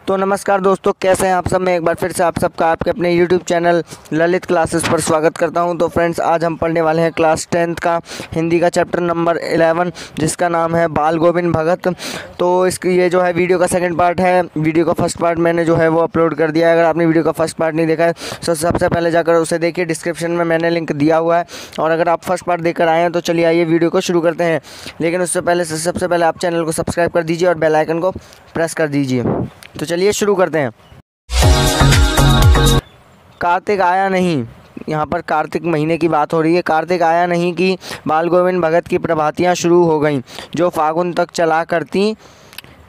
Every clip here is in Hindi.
तो नमस्कार दोस्तों, कैसे हैं आप सब। मैं एक बार फिर से आप सबका आपके अपने YouTube चैनल ललित क्लासेस पर स्वागत करता हूं। तो फ्रेंड्स, आज हम पढ़ने वाले हैं क्लास 10th का हिंदी का चैप्टर नंबर 11, जिसका नाम है बाल गोविंद भगत। तो इसकी ये जो है वीडियो का सेकंड पार्ट है। वीडियो का फर्स्ट पार्ट मैंने जो है वो अपलोड कर दिया है। अगर आपने वीडियो का फर्स्ट पार्ट नहीं देखा है तो सबसे पहले जाकर उसे देखिए, डिस्क्रिप्शन में मैंने लिंक दिया हुआ है। और अगर आप फर्स्ट पार्ट देखकर आए हैं तो चलिए आइए वीडियो को शुरू करते हैं। लेकिन उससे पहले सबसे पहले आप चैनल को सब्सक्राइब कर दीजिए और बेल आइकन को प्रेस कर दीजिए। तो चलिए शुरू करते हैं। कार्तिक आया नहीं, यहाँ पर कार्तिक महीने की बात हो रही है। कार्तिक आया नहीं कि बाल गोविंद भगत की प्रभातियाँ शुरू हो गईं, जो फागुन तक चला करती।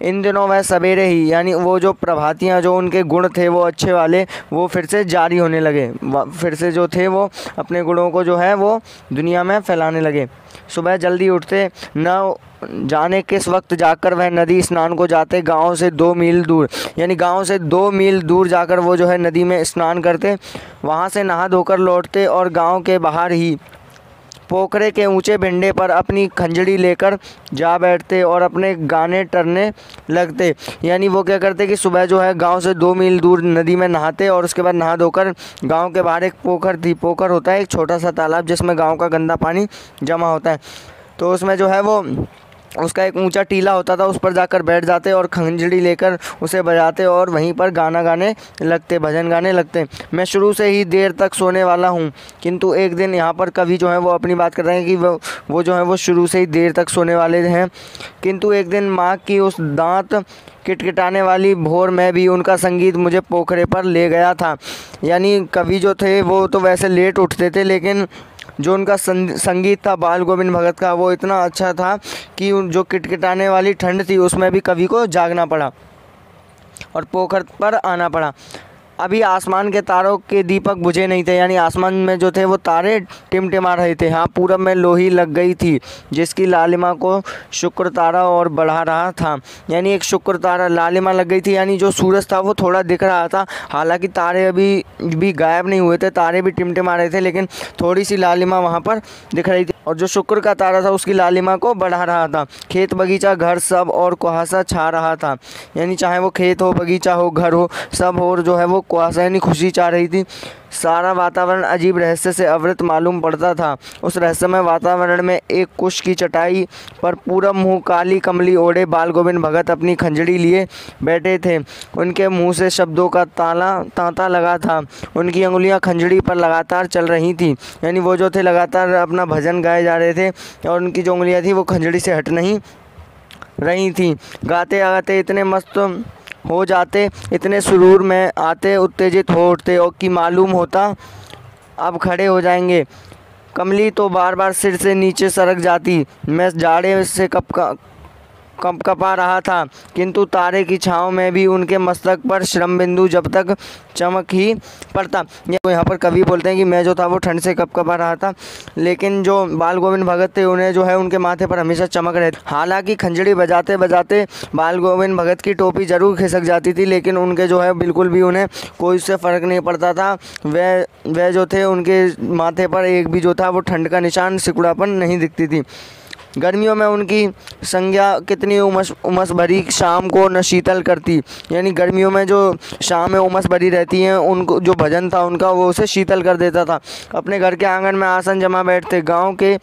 इन दिनों वह सवेरे ही, यानी वो जो प्रभातियाँ, जो उनके गुण थे वो अच्छे वाले, वो फिर से जारी होने लगे। फिर से जो थे वो अपने गुणों को जो है वो दुनिया में फैलाने लगे। सुबह जल्दी उठते, न जाने किस वक्त जाकर वह नदी स्नान को जाते। गांव से 2 मील दूर, यानी गांव से 2 मील दूर जाकर वो जो है नदी में स्नान करते। वहां से नहा धोकर लौटते और गांव के बाहर ही पोखरे के ऊंचे भिंडे पर अपनी खंजड़ी लेकर जा बैठते और अपने गाने टरने लगते। यानी वो क्या करते कि सुबह जो है गांव से 2 मील दूर नदी में नहाते और उसके बाद नहा धोकर गांव के बाहर एक पोखर थी। पोखर होता है एक छोटा सा तालाब जिसमें गांव का गंदा पानी जमा होता है। तो उसमें जो है वो उसका एक ऊंचा टीला होता था, उस पर जाकर बैठ जाते और खंजड़ी लेकर उसे बजाते और वहीं पर गाना गाने लगते, भजन गाने लगते। मैं शुरू से ही देर तक सोने वाला हूँ, किंतु एक दिन, यहाँ पर कवि जो है वो अपनी बात कर रहे हैं कि वो जो है वो शुरू से ही देर तक सोने वाले हैं। किंतु एक दिन माँ की उस दांत किटकिटाने वाली भोर में भी उनका संगीत मुझे पोखरे पर ले गया था। यानी कवि जो थे वो तो वैसे लेट उठते थे, लेकिन जो उनका संगीत था बाल गोविंद भगत का, वो इतना अच्छा था कि जो किटकिटाने वाली ठंड थी उसमें भी कवि को जागना पड़ा और पोखर पर आना पड़ा। अभी आसमान के तारों के दीपक बुझे नहीं थे, यानी आसमान में जो थे वो तारे टिमटिमा रहे थे। हाँ, पूरब में लोही लग गई थी, जिसकी लालिमा को शुक्र तारा और बढ़ा रहा था। यानी एक शुक्र तारा लालिमा लग गई थी, यानी जो सूरज था वो थोड़ा दिख रहा था। हालांकि तारे अभी भी गायब नहीं हुए थे, तारे भी टिमटिमा रहे थे, लेकिन थोड़ी सी लालिमा वहाँ पर दिख रही थी। और जो शुक्र का तारा था उसकी लालिमा को बढ़ा रहा था। खेत बगीचा घर सब और कुहासा छा रहा था, यानी चाहे वो खेत हो, बगीचा हो, घर हो, सब और जो है वो कुहासा यानी खुशी छा रही थी। सारा वातावरण अजीब रहस्य से आवृत मालूम पड़ता था। उस रहस्यमय वातावरण में एक कुश की चटाई पर पूरा मुँह काली कमली ओढ़े बाल गोविंद भगत अपनी खंजड़ी लिए बैठे थे। उनके मुंह से शब्दों का तांता लगा था। उनकी अंगुलियां खंजड़ी पर लगातार चल रही थी, यानी वो जो थे लगातार अपना भजन गाए जा रहे थे और उनकी जो उंगलियां थी वो खंजड़ी से हट नहीं रही थी। गाते गाते इतने मस्त हो जाते, इतने सुरूर में आते, उत्तेजित हो उठते और कि मालूम होता अब खड़े हो जाएंगे। कमली तो बार बार सिर से नीचे सरक जाती। मैं जाड़े से कँपा रहा था, किंतु तारे की छाँव में भी उनके मस्तक पर श्रम बिंदु जब तक चमक ही पड़ता। यहाँ पर कवि बोलते हैं कि मैं जो था वो ठंड से कँपा रहा था, लेकिन जो बाल गोविंद भगत थे उन्हें जो है उनके माथे पर हमेशा चमक रहे। हालांकि खंजड़ी बजाते बजाते बाल गोविंद भगत की टोपी जरूर खिसक जाती थी, लेकिन उनके जो है बिल्कुल भी उन्हें कोई उससे फ़र्क नहीं पड़ता था। वह जो थे उनके माथे पर एक भी जो था वो ठंड का निशान, सिकुड़ापन नहीं दिखती थी। गर्मियों में उनकी संज्ञा कितनी उमस भरी शाम को न शीतल करती, यानी गर्मियों में जो शाम में उमस भरी रहती हैं, उनको जो भजन था उनका वो उसे शीतल कर देता था। अपने घर के आंगन में आसन जमा बैठते। गांव के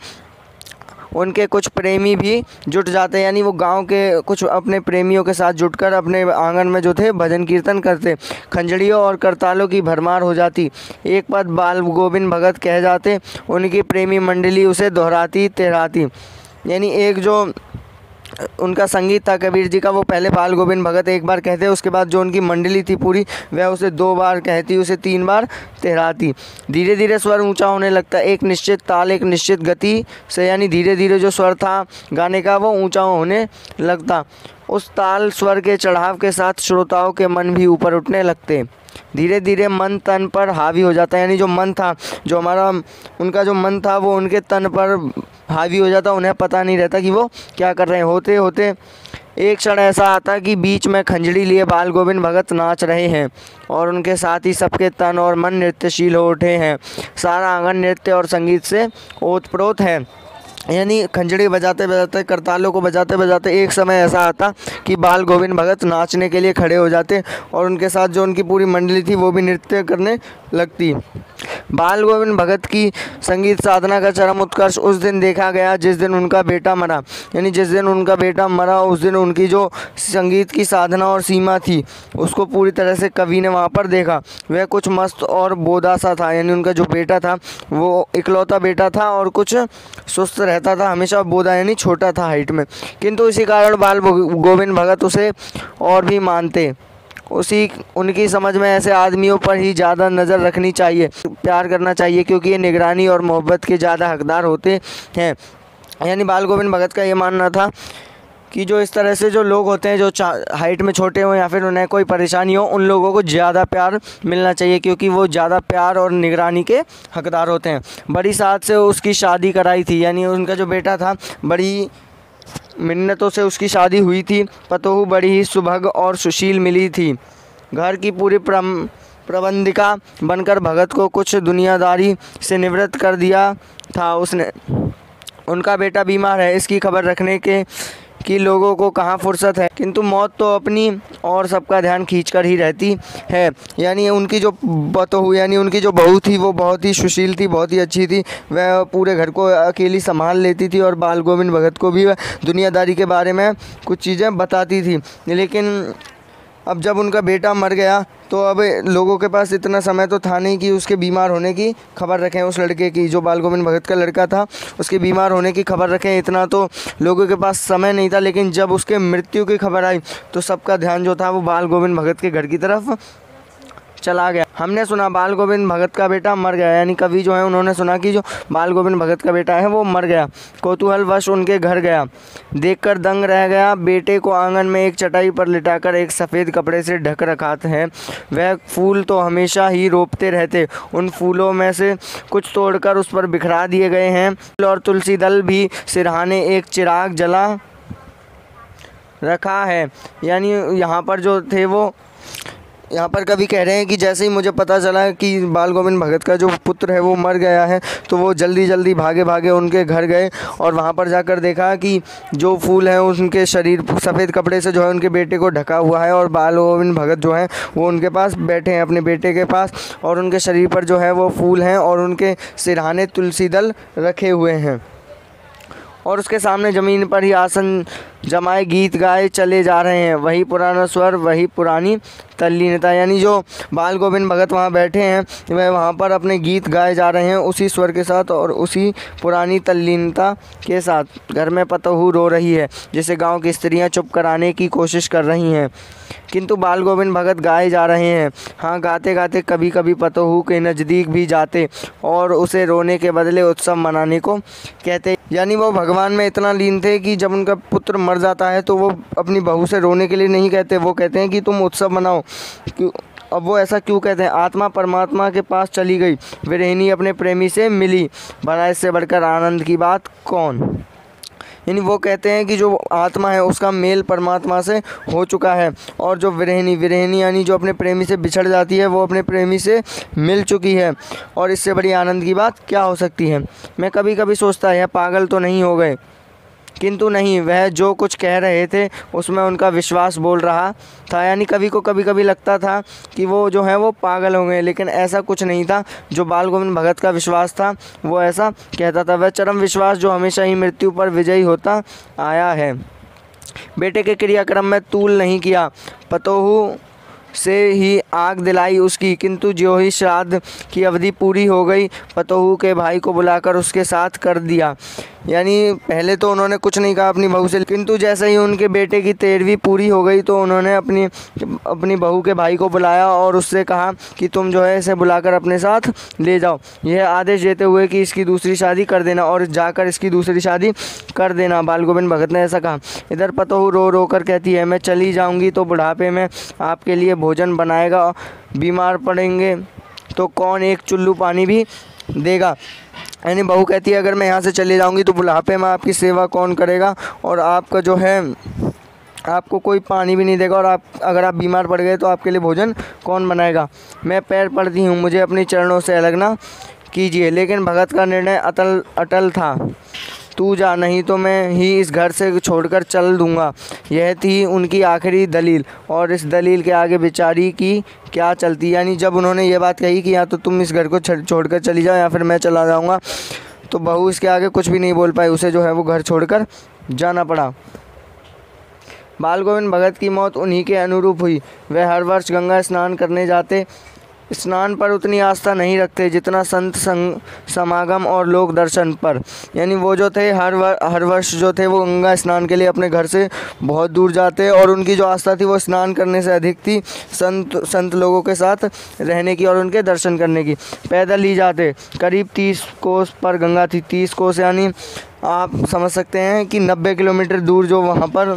उनके कुछ प्रेमी भी जुट जाते, यानी वो गांव के कुछ अपने प्रेमियों के साथ जुटकर अपने आंगन में जो थे भजन कीर्तन करते। खंजड़ियों और करतालों की भरमार हो जाती। एक पद बाल गोविंद भगत कह जाते, उनकी प्रेमी मंडली उसे दोहराती तिहराती। यानी एक जो उनका संगीत था कबीर जी का, वो पहले बाल गोविंद भगत एक बार कहते, उसके बाद जो उनकी मंडली थी पूरी वह उसे 2 बार कहती, उसे 3 बार तिहराती। धीरे धीरे स्वर ऊंचा होने लगता, एक निश्चित ताल, एक निश्चित गति से, यानी धीरे धीरे जो स्वर था गाने का वो ऊंचा होने लगता। उस ताल स्वर के चढ़ाव के साथ श्रोताओं के मन भी ऊपर उठने लगते। धीरे धीरे मन तन पर हावी हो जाता है, यानी जो मन था, जो हमारा उनका जो मन था वो उनके तन पर हावी हो जाता। उन्हें पता नहीं रहता कि वो क्या कर रहे हैं। होते होते एक क्षण ऐसा आता कि बीच में खंजड़ी लिए बाल गोविंद भगत नाच रहे हैं और उनके साथ ही सबके तन और मन नृत्यशील हो उठे हैं। सारा आंगन नृत्य और संगीत से ओतप्रोत है। यानी खंजड़ी बजाते बजाते, करतालों को बजाते बजाते एक समय ऐसा आता कि बाल गोविंद भगत नाचने के लिए खड़े हो जाते और उनके साथ जो उनकी पूरी मंडली थी वो भी नृत्य करने लगती। बाल गोविंद भगत की संगीत साधना का चरम उत्कर्ष उस दिन देखा गया जिस दिन उनका बेटा मरा। यानी जिस दिन उनका बेटा मरा उस दिन उनकी जो संगीत की साधना और सीमा थी उसको पूरी तरह से कवि ने वहाँ पर देखा। वह कुछ मस्त और बोदा सा था। यानी उनका जो बेटा था वो इकलौता बेटा था और कुछ सुस्त रहता था हमेशा, बोदा यानी छोटा था हाइट में, किंतु इसी कारण बाल गोविंद भगत उसे और भी मानते। उनकी समझ में ऐसे आदमियों पर ही ज़्यादा नज़र रखनी चाहिए, प्यार करना चाहिए, क्योंकि ये निगरानी और मोहब्बत के ज़्यादा हकदार होते हैं। यानी बाल गोविंद भगत का ये मानना था कि जो इस तरह से जो लोग होते हैं जो हाइट में छोटे हों या फिर उन्हें कोई परेशानी हो, उन लोगों को ज़्यादा प्यार मिलना चाहिए, क्योंकि वो ज़्यादा प्यार और निगरानी के हकदार होते हैं। बड़ी साथ से उसकी शादी कराई थी। यानी उनका जो बेटा था बड़ी मिन्नतों से उसकी शादी हुई थी। पतोहू बड़ी ही सुभग और सुशील मिली थी। घर की पूरी प्रबंधिका बनकर भगत को कुछ दुनियादारी से निवृत्त कर दिया था उसने। उनका बेटा बीमार है इसकी खबर रखने की लोगों को कहाँ फुर्सत है, किंतु मौत तो अपनी और सबका ध्यान खींचकर ही रहती है। यानी उनकी जो बतहू यानी उनकी जो बहू थी वो बहुत ही सुशील थी, बहुत ही अच्छी थी। वह पूरे घर को अकेली संभाल लेती थी और बाल गोविंद भगत को भी वह दुनियादारी के बारे में कुछ चीज़ें बताती थी। लेकिन अब जब उनका बेटा मर गया तो अब लोगों के पास इतना समय तो था नहीं कि उसके बीमार होने की खबर रखें। उस लड़के की, जो बाल गोविंद भगत का लड़का था, उसके बीमार होने की खबर रखें, इतना तो लोगों के पास समय नहीं था। लेकिन जब उसके मृत्यु की खबर आई तो सबका ध्यान जो था वो बाल गोविंद भगत के घर की तरफ चला गया। हमने सुना बाल गोविंद भगत का बेटा मर गया। यानी कवि जो है उन्होंने सुना कि जो बाल गोविंद भगत का बेटा है वो मर गया। कौतूहलवश उनके घर गया, देखकर दंग रह गया। बेटे को आंगन में एक चटाई पर लिटाकर एक सफ़ेद कपड़े से ढक रखा है। वह फूल तो हमेशा ही रोपते रहते, उन फूलों में से कुछ तोड़कर उस पर बिखरा दिए गए हैं और तुलसी दल भी सिरहाने एक चिराग जला रखा है। यानी यहाँ पर जो थे वो यहाँ पर कवि कह रहे हैं कि जैसे ही मुझे पता चला कि बाल गोविंद भगत का जो पुत्र है वो मर गया है तो वो जल्दी जल्दी भागे भागे उनके घर गए और वहाँ पर जाकर देखा कि जो फूल हैं उनके शरीर सफ़ेद कपड़े से जो है उनके बेटे को ढका हुआ है और बाल गोविंद भगत जो हैं वो उनके पास बैठे हैं अपने बेटे के पास, और उनके शरीर पर जो है वो फूल हैं और उनके सिरहाने तुलसी दल रखे हुए हैं और उसके सामने ज़मीन पर ही आसन जमाए गीत गाए चले जा रहे हैं। वही पुराना स्वर, वही पुरानी तल्लीनता। यानी जो बाल गोविंद भगत वहाँ बैठे हैं वह वहाँ पर अपने गीत गाए जा रहे हैं उसी स्वर के साथ और उसी पुरानी तल्लीनता के साथ। घर में पतहू रो रही है जिसे गांव की स्त्रियां चुप कराने की कोशिश कर रही हैं, किंतु बाल गोविंद भगत गाए जा रहे हैं। हाँ, गाते गाते कभी कभी पतहू के नज़दीक भी जाते और उसे रोने के बदले उत्सव मनाने को कहते। यानी वो भगवान में इतना लीन थे कि जब उनका पुत्र मर जाता है तो वो अपनी बहू से रोने के लिए नहीं कहते, वो कहते हैं कि तुम उत्सव मनाओ। अब वो ऐसा क्यों कहते हैं? आत्मा परमात्मा के पास चली गई, विरहिणी अपने प्रेमी से मिली, भला इससे बढ़कर आनंद की बात कौन। यानी वो कहते हैं कि जो आत्मा है उसका मेल परमात्मा से हो चुका है और जो विरहिणी यानी जो अपने प्रेमी से बिछड़ जाती है वो अपने प्रेमी से मिल चुकी है, और इससे बड़ी आनंद की बात क्या हो सकती है। मैं कभी कभी सोचता है पागल तो नहीं हो गए, किंतु नहीं, वह जो कुछ कह रहे थे उसमें उनका विश्वास बोल रहा था। यानी कवि को कभी कभी लगता था कि वो जो है वो पागल हो गए, लेकिन ऐसा कुछ नहीं था। जो बाल गोविंद भगत का विश्वास था वो ऐसा कहता था, वह चरम विश्वास जो हमेशा ही मृत्यु पर विजयी होता आया है। बेटे के क्रियाक्रम में तूल नहीं किया, पतोहू से ही आग दिलाई उसकी, किंतु जो ही श्राद्ध की अवधि पूरी हो गई पतोहू के भाई को बुलाकर उसके साथ कर दिया। यानी पहले तो उन्होंने कुछ नहीं कहा अपनी बहू से, किंतु जैसे ही उनके बेटे की 13वीं पूरी हो गई तो उन्होंने अपनी बहू के भाई को बुलाया और उससे कहा कि तुम जो है इसे बुलाकर अपने साथ ले जाओ, यह आदेश देते हुए कि इसकी दूसरी शादी कर देना और जाकर इसकी दूसरी शादी कर देना। बाल गोविंद भगत ने ऐसा कहा। इधर पतोहू रो रो कर कहती है, मैं चली जाऊँगी तो बुढ़ापे में आपके लिए भोजन बनाएगा, बीमार पड़ेंगे तो कौन एक चुल्लू पानी भी देगा। यानी बहू कहती है, अगर मैं यहाँ से चली जाऊँगी तो बुढ़ापे में आपकी सेवा कौन करेगा और आपका जो है आपको कोई पानी भी नहीं देगा, और अगर आप बीमार पड़ गए तो आपके लिए भोजन कौन बनाएगा। मैं पैर पड़ती हूँ, मुझे अपने चरणों से अलग ना कीजिए। लेकिन भगत का निर्णय अटल था। तू जा, नहीं तो मैं ही इस घर से छोड़कर चल दूँगा। यह थी उनकी आखिरी दलील, और इस दलील के आगे बेचारी की क्या चलती। यानी जब उन्होंने ये बात कही कि या तो तुम इस घर को छोड़कर चली जाओ या फिर मैं चला जाऊँगा, तो बहू इसके आगे कुछ भी नहीं बोल पाई, उसे जो है वो घर छोड़कर जाना पड़ा। बाल गोविंद भगत की मौत उन्हीं के अनुरूप हुई। वह हर वर्ष गंगा स्नान करने जाते। स्नान पर उतनी आस्था नहीं रखते जितना संत समागम और लोक दर्शन पर। यानी वो जो थे हर वर्ष जो थे वो गंगा स्नान के लिए अपने घर से बहुत दूर जाते, और उनकी जो आस्था थी वो स्नान करने से अधिक थी संत लोगों के साथ रहने की और उनके दर्शन करने की। पैदल ही जाते। करीब 30 कोस पर गंगा थी। 30 कोस यानी आप समझ सकते हैं कि 90 किलोमीटर दूर जो वहाँ पर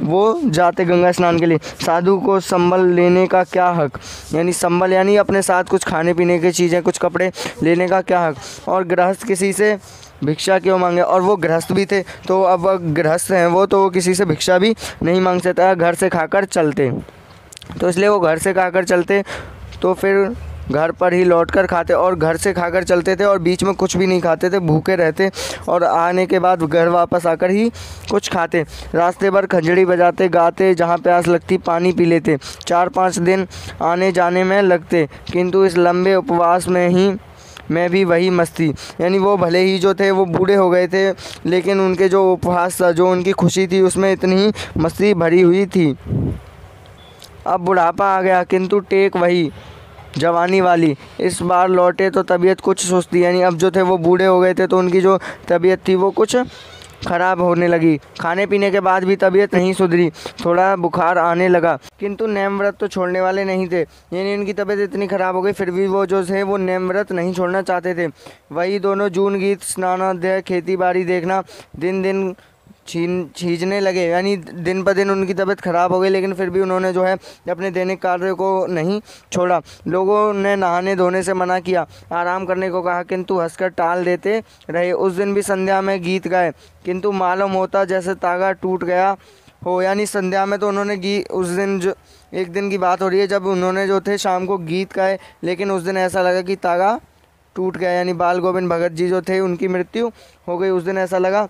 वो जाते गंगा स्नान के लिए। साधु को संबल लेने का क्या हक। यानी संबल यानी अपने साथ कुछ खाने पीने की चीज़ें, कुछ कपड़े लेने का क्या हक। और गृहस्थ किसी से भिक्षा क्यों मांगे। और वो गृहस्थ भी थे, तो अब गृहस्थ हैं वो, तो वो किसी से भिक्षा भी नहीं मांग सकता, घर से खाकर चलते। तो इसलिए वो घर से खाकर चलते, तो फिर घर पर ही लौटकर खाते, और घर से खाकर चलते थे और बीच में कुछ भी नहीं खाते थे, भूखे रहते, और आने के बाद घर वापस आकर ही कुछ खाते। रास्ते भर खंजड़ी बजाते, गाते, जहाँ प्यास लगती पानी पी लेते। 4-5 दिन आने जाने में लगते, किंतु इस लंबे उपवास में भी वही मस्ती। यानी वो भले ही जो थे वो बूढ़े हो गए थे, लेकिन उनके जो उपवास था, जो उनकी खुशी थी, उसमें इतनी ही मस्ती भरी हुई थी। अब बुढ़ापा आ गया, किंतु टेक वही जवानी वाली। इस बार लौटे तो तबीयत कुछ सुस्ती। यानी अब जो थे वो बूढ़े हो गए थे, तो उनकी जो तबीयत थी वो कुछ ख़राब होने लगी। खाने पीने के बाद भी तबीयत नहीं सुधरी, थोड़ा बुखार आने लगा, किंतु नेम व्रत तो छोड़ने वाले नहीं थे। यानी उनकी तबीयत इतनी ख़राब हो गई, फिर भी वो जो थे वो नेम व्रत नहीं छोड़ना चाहते थे। वही दोनों जून गीत, स्नानाध्याय, खेती बाड़ी देखना दिन दिन खींचने लगे। यानी दिन पर दिन उनकी तबीयत ख़राब हो गई, लेकिन फिर भी उन्होंने जो है अपने दैनिक कार्य को नहीं छोड़ा। लोगों ने नहाने धोने से मना किया, आराम करने को कहा, किंतु हंसकर टाल देते रहे। उस दिन भी संध्या में गीत गाए, किंतु मालूम होता जैसे तागा टूट गया हो। यानी संध्या में तो उन्होंने उस दिन जो एक दिन की बात हो रही है जब उन्होंने जो थे शाम को गीत गाए, लेकिन उस दिन ऐसा लगा कि तागा टूट गया। यानी बाल गोविंद भगत जी जो थे उनकी मृत्यु हो गई। उस दिन ऐसा लगा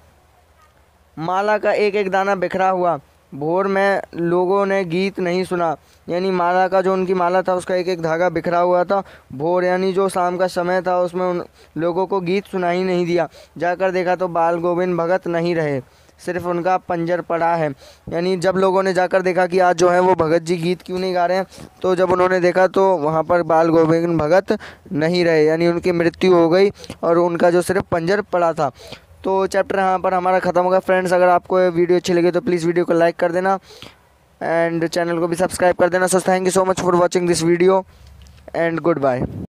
माला का एक एक दाना बिखरा हुआ। भोर में लोगों ने गीत नहीं सुना। यानी माला का जो उनकी माला था उसका एक एक धागा बिखरा हुआ था। भोर यानी जो शाम का समय था उसमें उन लोगों को गीत सुना ही नहीं दिया। जाकर देखा तो बाल गोविंद भगत नहीं रहे, सिर्फ उनका पंजर पड़ा है। यानी जब लोगों ने जाकर देखा कि आज जो है वो भगत जी गीत क्यों नहीं गा रहे हैं, तो जब उन्होंने देखा तो वहाँ पर बाल गोविंद भगत नहीं रहे। यानी उनकी मृत्यु हो गई और उनका जो सिर्फ पंजर पड़ा था। तो चैप्टर यहाँ पर हमारा ख़त्म होगा। फ्रेंड्स, अगर आपको ये वीडियो अच्छी लगी तो प्लीज़ वीडियो को लाइक कर देना एंड चैनल को भी सब्सक्राइब कर देना। So thank you so much for watching this video and good bye.